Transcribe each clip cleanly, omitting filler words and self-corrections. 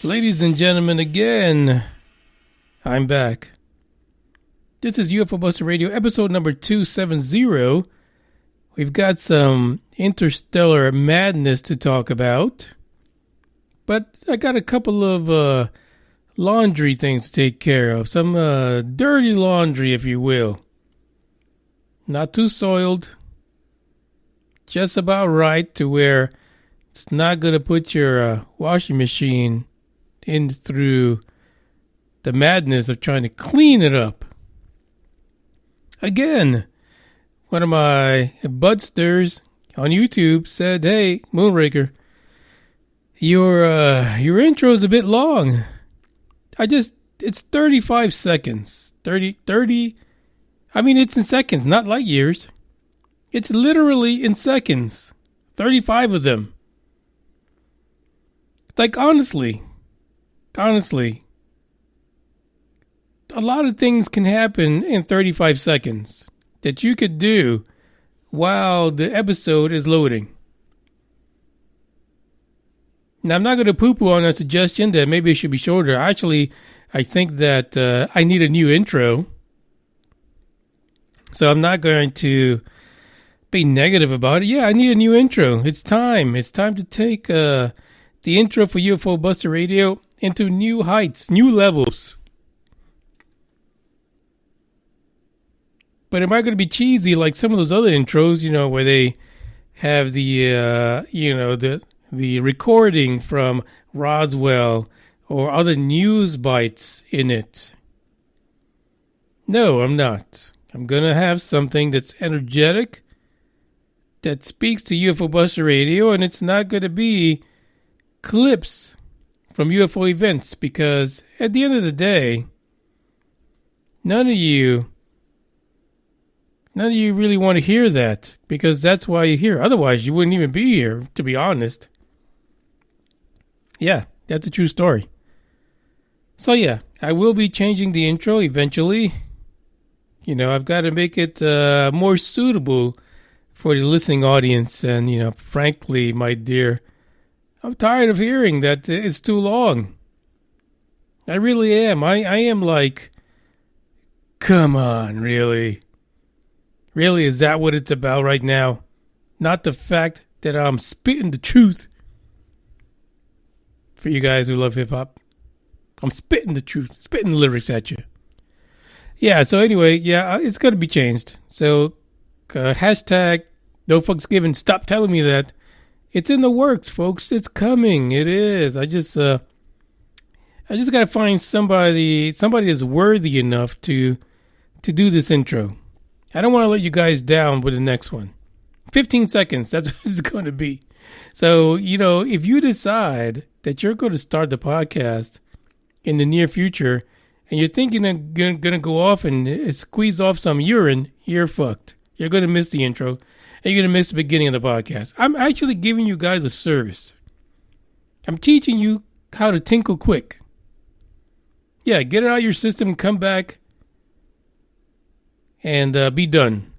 Ladies and gentlemen, again, I'm back. This is UFO Buster Radio, episode number 270. We've got some interstellar madness to talk about. But I got a couple of laundry things to take care of. Some dirty laundry, if you will. Not too soiled. Just about right to where it's not going to put your washing machine in through the madness of trying to clean it up. Again, one of my budsters on YouTube said, "Hey, Moonraker, your intro is a bit long. It's 35 seconds. 30, I mean, it's in seconds, not light years. It's literally in seconds. 35 of them. Like, honestly, a lot of things can happen in 35 seconds that you could do while the episode is loading. Now, I'm not going to poo-poo on that suggestion that maybe it should be shorter. Actually, I think that I need a new intro. So I'm not going to be negative about it. Yeah, I need a new intro. It's time. It's time to take the intro for UFO Buster Radio into new heights, new levels. But am I going to be cheesy like some of those other intros, where they have the recording from Roswell or other news bites in it? No, I'm not. I'm going to have something that's energetic, that speaks to UFO Buster Radio, and it's not going to be clips from UFO events, because at the end of the day, none of you really want to hear that, because that's why you're here. Otherwise, you wouldn't even be here, to be honest. Yeah, that's a true story. So yeah, I will be changing the intro eventually. I've got to make it more suitable for the listening audience. And, frankly, my dear, I'm tired of hearing that it's too long. I really am. I am like, come on, really? Really, is that what it's about right now? Not the fact that I'm spitting the truth. For you guys who love hip-hop, I'm spitting the truth, spitting the lyrics at you. Yeah, so anyway, it's going to be changed. So, hashtag no fucks given. Stop telling me that. It's in the works, folks. It's coming. It is. I just got to find somebody that's worthy enough to do this intro. I don't want to let you guys down with the next one. 15 seconds, that's what it's going to be. So, if you decide that you're going to start the podcast in the near future and you're thinking of going to go off and squeeze off some urine, you're fucked. You're going to miss the intro and you're going to miss the beginning of the podcast. I'm actually giving you guys a service. I'm teaching you how to tinkle quick. Yeah, get it out of your system, come back, and be done.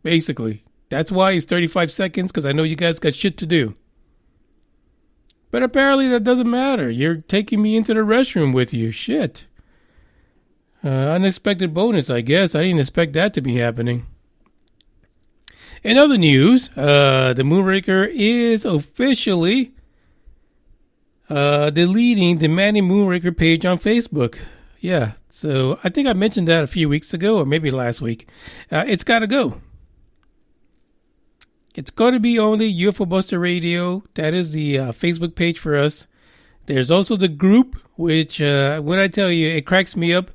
Basically. That's why it's 35 seconds, because I know you guys got shit to do. But apparently that doesn't matter. You're taking me into the restroom with you. Shit. Unexpected bonus, I guess. I didn't expect that to be happening. In other news, the Moonraker is officially deleting the Manny Moonraker page on Facebook. Yeah, so I think I mentioned that a few weeks ago, or maybe last week. It's got to go. It's going to be only UFO Buster Radio. That is the Facebook page for us. There's also the group, which, when I tell you, it cracks me up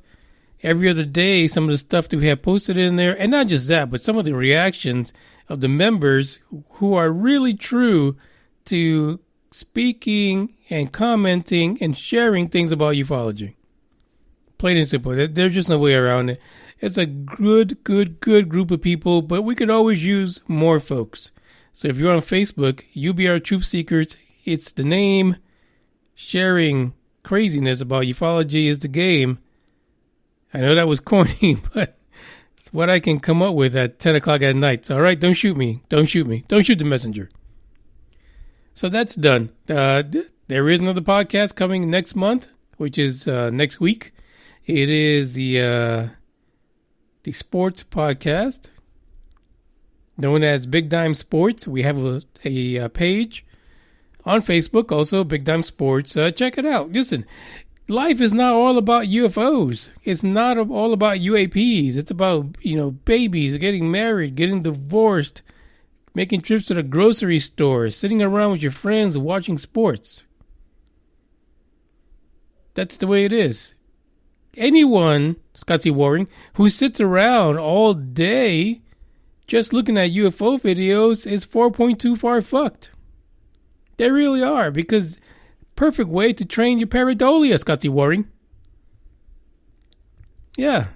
every other day, some of the stuff that we have posted in there. And not just that, but some of the reactions of the members who are really true to speaking and commenting and sharing things about ufology. Plain and simple. There's just no way around it. It's a good group of people, but we could always use more folks. So if you're on Facebook, UBR Truth Seekers, it's the name. Sharing craziness about ufology is the game. I know that was corny, but it's what I can come up with at 10 o'clock at night. So, all right, don't shoot me. Don't shoot me. Don't shoot the messenger. So that's done. The There is another podcast coming next month, which is next week. It is the sports podcast known as Big Dime Sports. We have a page on Facebook, also Big Dime Sports. Check it out. Listen, life is not all about UFOs. It's not all about UAPs. It's about, babies, getting married, getting divorced, making trips to the grocery store, sitting around with your friends watching sports. That's the way it is. Anyone, Scott C. Waring, who sits around all day just looking at UFO videos is 4.2 far fucked. They really are, because perfect way to train your pareidolia, Scott C. Waring. Yeah.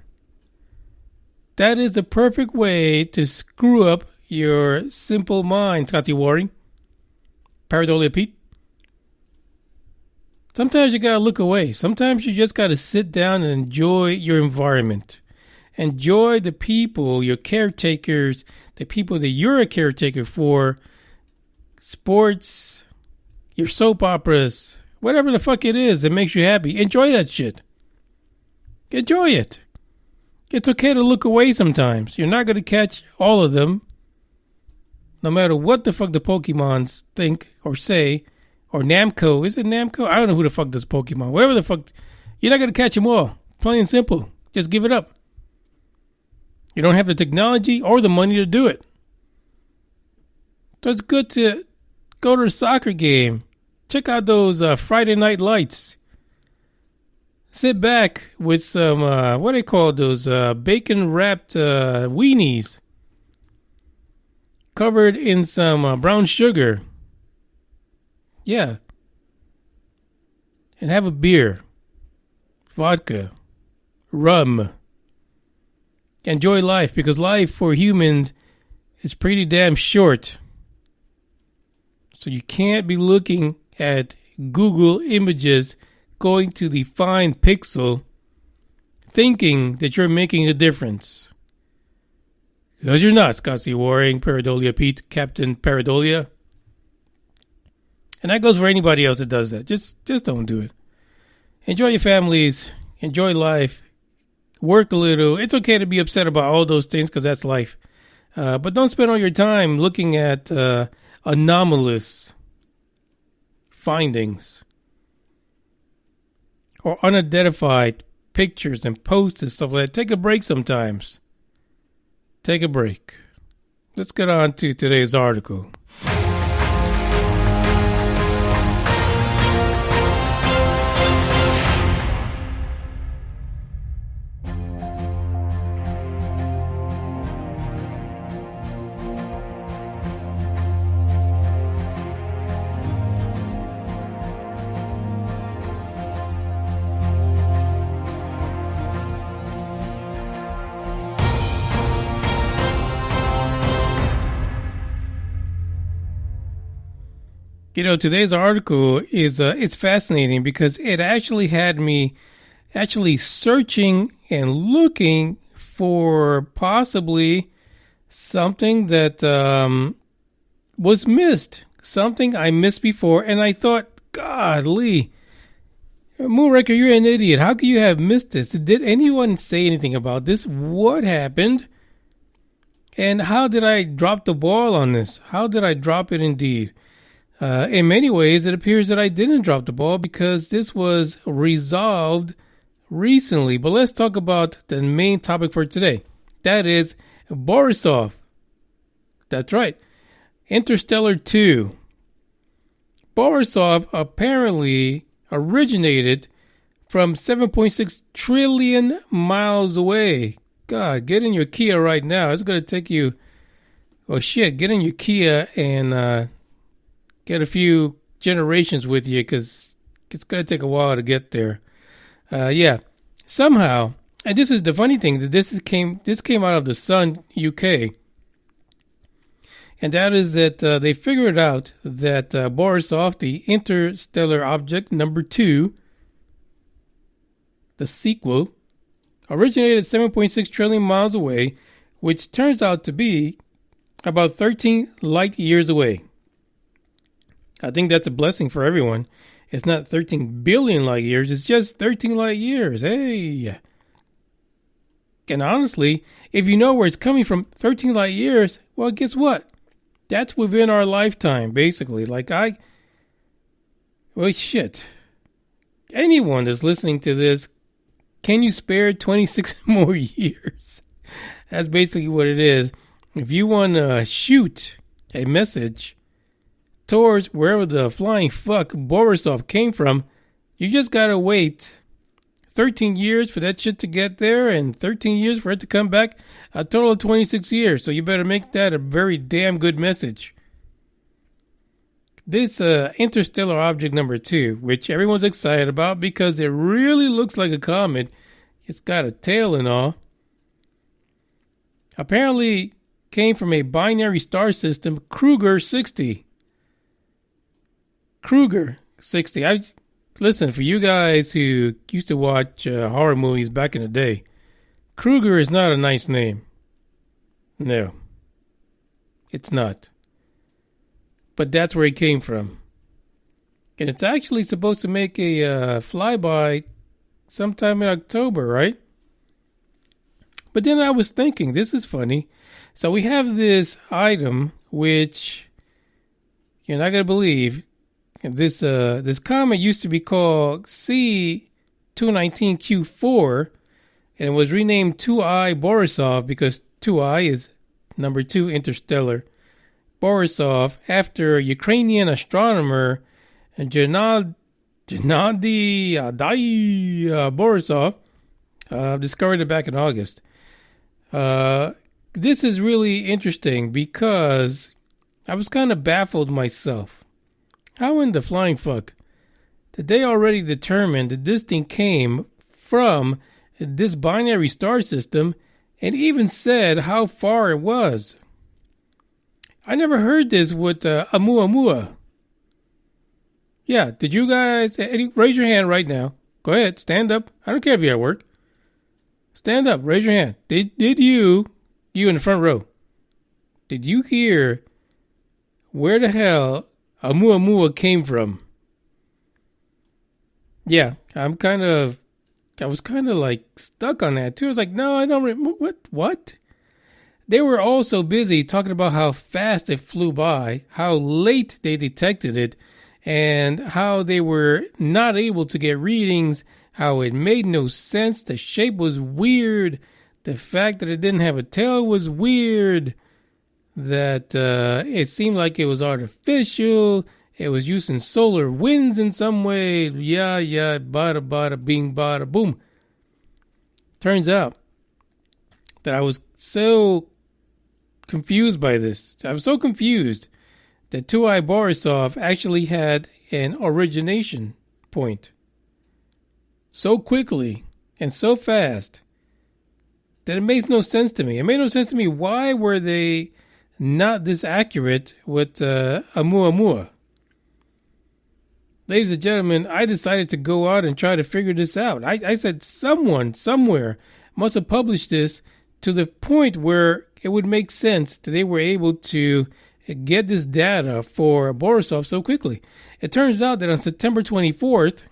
That is the perfect way to screw up your simple mind, Scott C. Waring. Pareidolia Pete. Sometimes you gotta look away. Sometimes you just gotta sit down and enjoy your environment. Enjoy the people, your caretakers, the people that you're a caretaker for, sports, your soap operas, whatever the fuck it is that makes you happy. Enjoy that shit. Enjoy it. It's okay to look away sometimes. You're not gonna catch all of them, no matter what the fuck the Pokemons think or say. Or Namco. Is it Namco? I don't know who the fuck does Pokemon. Whatever the fuck. You're not going to catch them all. Plain and simple. Just give it up. You don't have the technology or the money to do it. So it's good to go to a soccer game. Check out those Friday night lights. Sit back with some, what do they call those? Bacon wrapped weenies. Covered in some brown sugar. Yeah. And have a beer, vodka, rum. Enjoy life, because life for humans is pretty damn short. So you can't be looking at Google images, going to the fine pixel, thinking that you're making a difference. Because you're not, Scott C. Waring, Pareidolia Pete, Captain Pareidolia. And that goes for anybody else that does that. Just don't do it. Enjoy your families. Enjoy life. Work a little. It's okay to be upset about all those things, because that's life. But don't spend all your time looking at anomalous findings or unidentified pictures and posts and stuff like that. Take a break sometimes. Take a break. Let's get on to today's article. Today's article is it's fascinating, because it actually had me searching and looking for possibly something that was missed, something I missed before, and I thought, godly, Moonraker, you're an idiot. How could you have missed this? Did anyone say anything about this? What happened? And how did I drop the ball on this? How did I drop it indeed? In many ways, it appears that I didn't drop the ball, because this was resolved recently. But let's talk about the main topic for today. That is Borisov. That's right. Interstellar 2. Borisov apparently originated from 7.6 trillion miles away. God, get in your Kia right now. It's going to take you... Oh, shit. Get in your Kia and... get a few generations with you, because it's going to take a while to get there. Yeah. Somehow, and this is the funny thing, that this came out of the Sun UK. And that is that they figured out that Borisov, the interstellar object number 2, the sequel, originated 7.6 trillion miles away, which turns out to be about 13 light years away. I think that's a blessing for everyone. It's not 13 billion light years, it's just 13 light years. Hey. And honestly, if you know where it's coming from, 13 light years, well, guess what? That's within our lifetime, basically. Well, shit. Anyone that's listening to this, can you spare 26 more years? That's basically what it is. If you want to shoot a message towards wherever the flying fuck Borisov came from, you just gotta wait 13 years for that shit to get there and 13 years for it to come back. A total of 26 years. So you better make that a very damn good message. This interstellar object number 2, which everyone's excited about because it really looks like a comet. It's got a tail and all. Apparently came from a binary star system, Kruger 60. Kruger 60. Listen, for you guys who used to watch horror movies back in the day, Kruger is not a nice name. No, it's not. But that's where it came from. And it's actually supposed to make a flyby sometime in October, right? But then I was thinking, this is funny. So we have this item, which you're not going to believe. This comet used to be called C219Q4, and it was renamed 2I Borisov because 2I is number 2 interstellar. Borisov, after Ukrainian astronomer Gennadiy Borisov discovered it back in August. This is really interesting because I was kind of baffled myself. How in the flying fuck did they already determine that this thing came from this binary star system and even said how far it was? I never heard this with Oumuamua. Yeah, did you guys... raise your hand right now. Go ahead, stand up. I don't care if you're at work. Stand up, raise your hand. Did you in the front row, did you hear where the hell Oumuamua came from? Yeah, I was kind of like stuck on that too. I was like, no, I don't. What? They were also busy talking about how fast it flew by, how late they detected it, and how they were not able to get readings, how it made no sense. The shape was weird. The fact that it didn't have a tail was weird. That it seemed like it was artificial. It was using solar winds in some way. Yeah, bada, bada, bing, bada, boom. Turns out that I was so confused by this. I was so confused that 2I Borisov actually had an origination point so quickly and so fast that it makes no sense to me. It made no sense to me. Why were they not this accurate with Oumuamua? Ladies and gentlemen, I decided to go out and try to figure this out. I said someone somewhere must have published this to the point where it would make sense that they were able to get this data for Borisov so quickly. It turns out that on September 24th,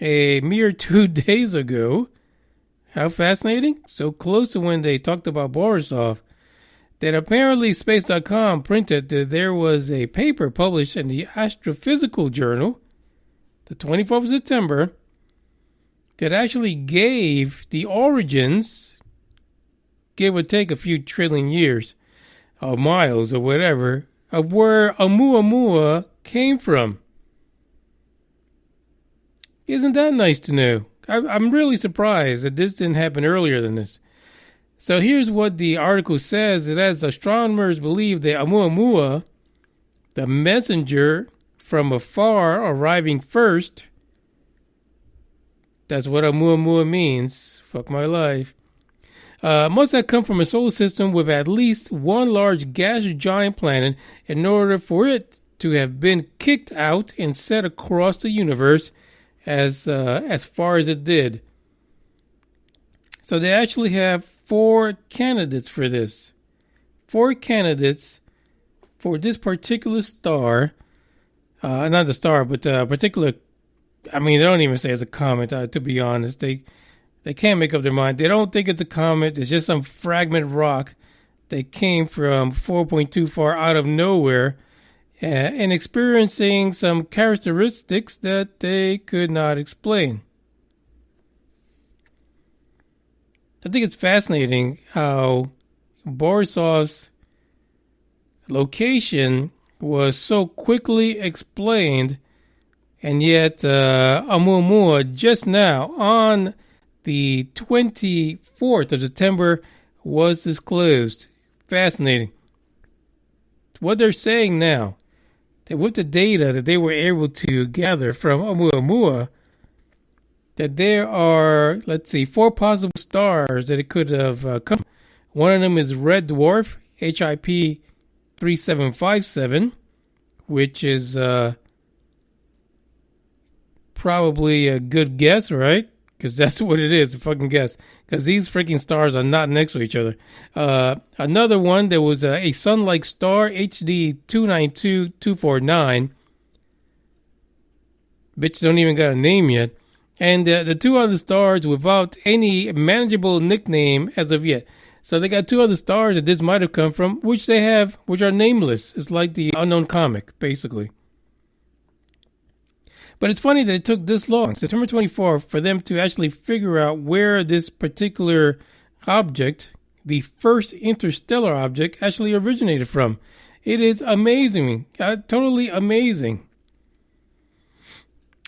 a mere 2 days ago, how fascinating, so close to when they talked about Borisov, that apparently Space.com printed that there was a paper published in the Astrophysical Journal, the 24th of September, that actually gave the origins, give or take a few trillion years, or miles, or whatever, of where Oumuamua came from. Isn't that nice to know? I'm really surprised that this didn't happen earlier than this. So here's what the article says. That as astronomers believe that Oumuamua, the messenger from afar arriving first, that's what Oumuamua means, fuck my life, must have come from a solar system with at least one large gas giant planet in order for it to have been kicked out and set across the universe as far as it did. So they actually have 4 candidates for this. 4 candidates for this particular star not the star, but a particular. I mean, they don't even say it's a comet. To be honest, they can't make up their mind. They don't think it's a comet. It's just some fragment rock that came from 4.2 far out of nowhere, and experiencing some characteristics that they could not explain. I think it's fascinating how Borisov's location was so quickly explained, and yet Oumuamua just now on the 24th of September was disclosed. Fascinating. What they're saying now, that with the data that they were able to gather from Oumuamua, that there are, let's see, 4 possible stars that it could have come from. One of them is Red Dwarf, HIP 3757, which is probably a good guess, right? Because that's what it is, a fucking guess. Because these freaking stars are not next to each other. Another one, there was a sun-like star, HD 292249. Bitch don't even got a name yet. And the 2 other stars without any manageable nickname as of yet. So they got 2 other stars that this might have come from, which are nameless. It's like the unknown comic, basically. But it's funny that it took this long, September 24th, for them to actually figure out where this particular object, the first interstellar object, actually originated from. It is amazing. Totally amazing.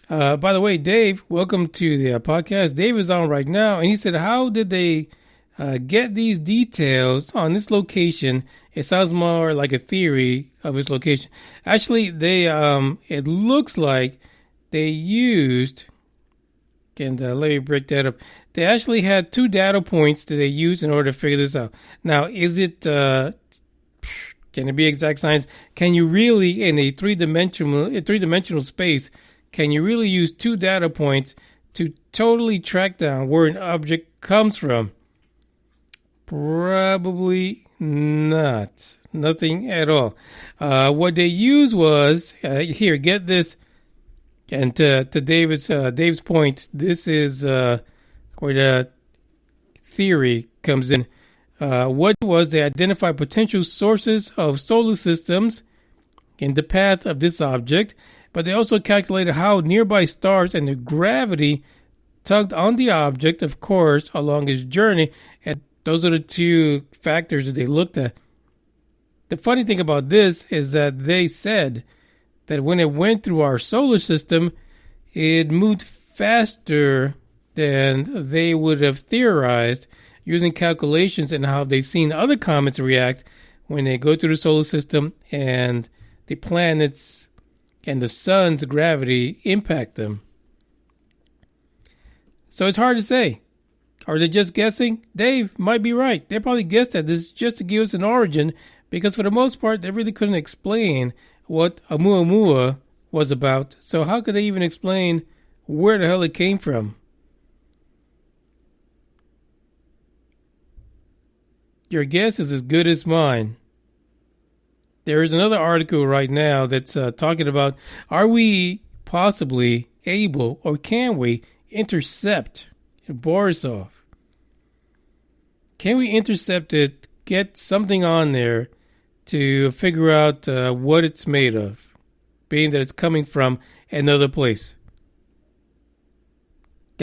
By the way, Dave, welcome to the podcast. Dave is on right now, and he said, how did they get these details on this location? It sounds more like a theory of its location. Actually, it looks like they used, and let me break that up. They actually had 2 data points that they used in order to figure this out. Now, is it, can it be exact science? Can you really, in a three-dimensional space, can you really use 2 data points to totally track down where an object comes from? Probably not. Nothing at all. What they used was, here, get this, and to Dave's point, this is where the theory comes in. What was they identified potential sources of solar systems in the path of this object, but they also calculated how nearby stars and the gravity tugged on the object, of course, along its journey. And those are the 2 factors that they looked at. The funny thing about this is that they said that when it went through our solar system, it moved faster than they would have theorized using calculations and how they've seen other comets react when they go through the solar system and the planets and the sun's gravity impact them. So it's hard to say. Are they just guessing? Dave might be right. They probably guessed at this just to give us an origin, because for the most part, they really couldn't explain what Oumuamua was about. So how could they even explain where the hell it came from? Your guess is as good as mine. There is another article right now that's talking about, are we possibly able, or can we intercept Borisov? Can we intercept it, get something on there to figure out what it's made of, being that it's coming from another place?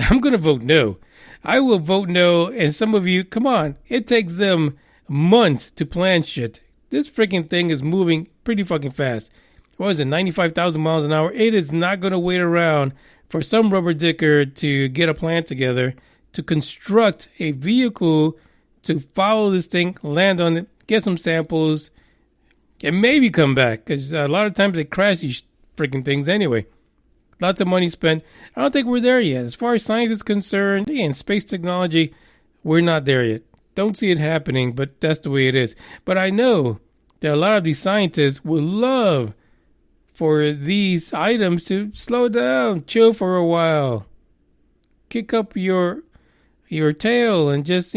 I'm going to vote no. I will vote no, and some of you, come on, it takes them months to plan shit. This freaking thing is moving pretty fucking fast. What is it, 95,000 miles an hour? It is not going to wait around for some rubber dicker to get a plan together to construct a vehicle to follow this thing, land on it, get some samples, and maybe come back. Because a lot of times they crash these freaking things anyway. Lots of money spent. I don't think we're there yet. As far as science is concerned, and space technology, we're not there yet. Don't see it happening, but that's the way it is. But I know that a lot of these scientists would love for these items to slow down, chill for a while, kick up your tail and just,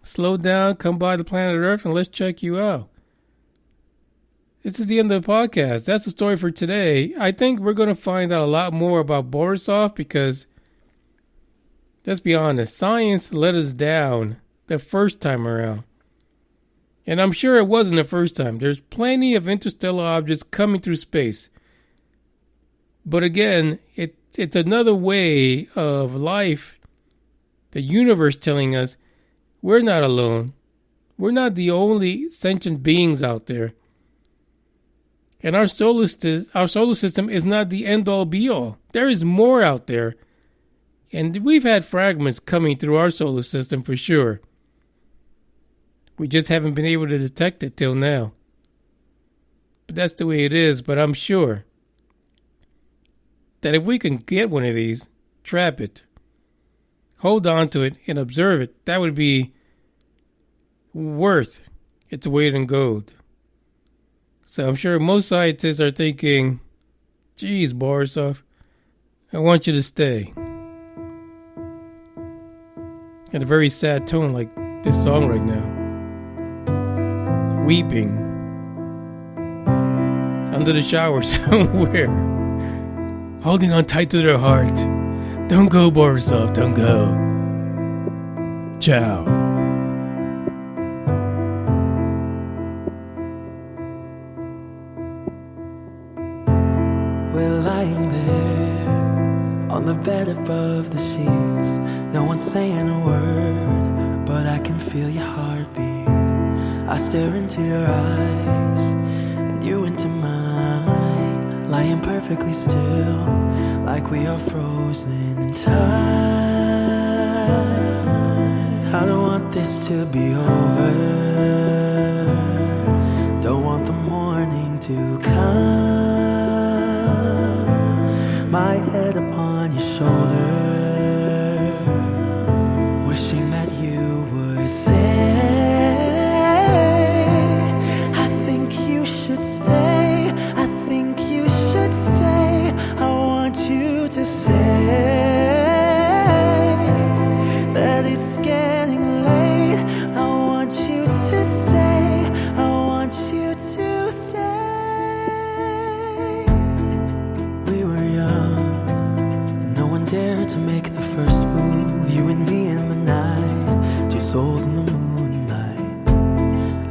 slow down, come by the planet Earth and let's check you out. This is the end of the podcast. That's the story for today. I think we're going to find out a lot more about Borisov because, let's be honest, science let us down the first time around. And I'm sure it wasn't the first time. There's plenty of interstellar objects coming through space. But again, it's another way of life, the universe telling us we're not alone. We're not the only sentient beings out there. And our solar system is not the end-all be-all. There is more out there. And we've had fragments coming through our solar system for sure. We just haven't been able to detect it till now. But that's the way it is. But I'm sure that if we can get one of these, trap it, hold on to it, and observe it, that would be worth its weight in gold. So I'm sure most scientists are thinking, geez, Borisov, I want you to stay. In a very sad tone like this song right now. Weeping under the shower somewhere, holding on tight to their heart. Don't go, Borisov, don't go. Ciao. We're lying there on the bed above the sheets. No one's saying a word, but I can feel your heartbeat. I stare into your eyes, and you into mine, lying perfectly still, like we are frozen in time. I don't want this to be over, don't want the morning to come. My head upon your shoulder, wishing that you would say,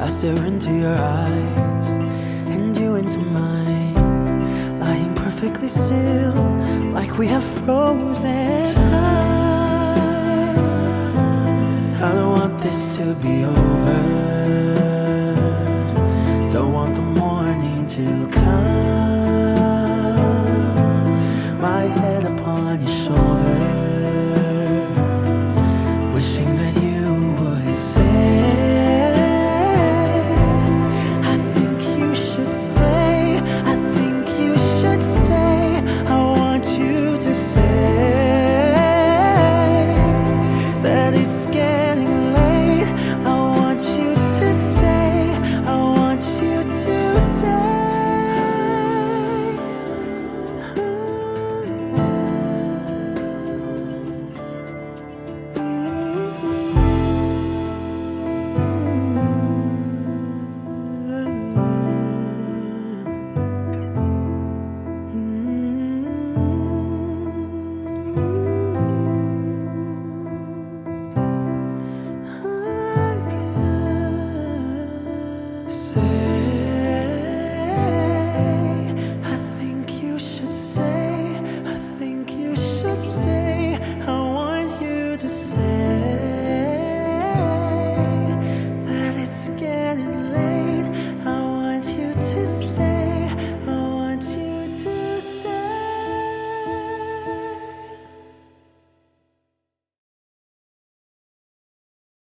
stare into your eyes, and you into mine, lying perfectly still, like we have frozen time. I don't want this to be over, don't want the morning to come.